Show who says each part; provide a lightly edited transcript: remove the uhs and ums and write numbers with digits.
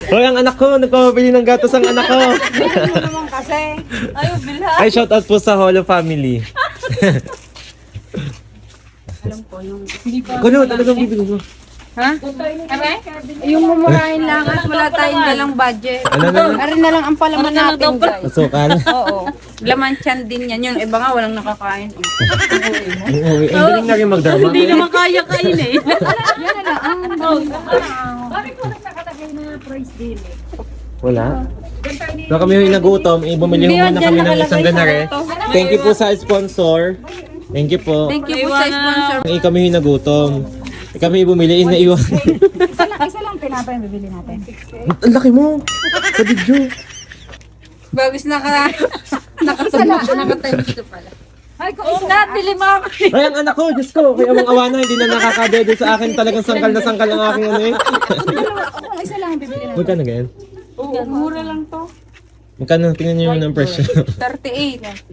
Speaker 1: Hoy, ang anak ko, nagpapabili ng gatas ang anak ko.
Speaker 2: Ano naman kasi?
Speaker 3: Ayaw, bilha.
Speaker 1: Ay, shout out po sa Holo family.
Speaker 2: Alam ko yung...
Speaker 1: Kulo, talagang bibili mo.
Speaker 2: Ha? Yung mumurahin lang at wala tayong dalang budget.
Speaker 1: Ano na?
Speaker 2: Arin na lang ang palaman natin, guys.
Speaker 1: Masukal.
Speaker 2: Oo. Laman tiyan din yan. Yung iba nga walang nakakain.
Speaker 1: Ang uwi. Ang galing na rin magdrama.
Speaker 3: Hindi naman kaya kain eh.
Speaker 2: Yan na lang.
Speaker 1: Wala. So kami yung nagutom, bumili muna kami ng isang ganare. Thank you po sa sponsor. Thank you po.
Speaker 2: Thank you po sa sponsor.
Speaker 1: Kami yung nagutom. Kami bumili, inaiwan.
Speaker 2: Isa lang tinapay ang bibili natin.
Speaker 1: Ang laki mo! Sa video.
Speaker 2: Bagis nakatamis ko pala.
Speaker 3: Ay, kung isda, bili mo ako.
Speaker 1: Ay, ang anak ko, Diyos ko. Kaya mga awana, hindi na nakakadede sa akin. Talagang sangkal na sangkal ang aking ano eh.
Speaker 2: Kung isa lang ang bibili natin.
Speaker 1: Magkano ganyan?
Speaker 3: Oo, mura lang to.
Speaker 1: Magkano? Tingnan niyo yung presyo.
Speaker 2: 38.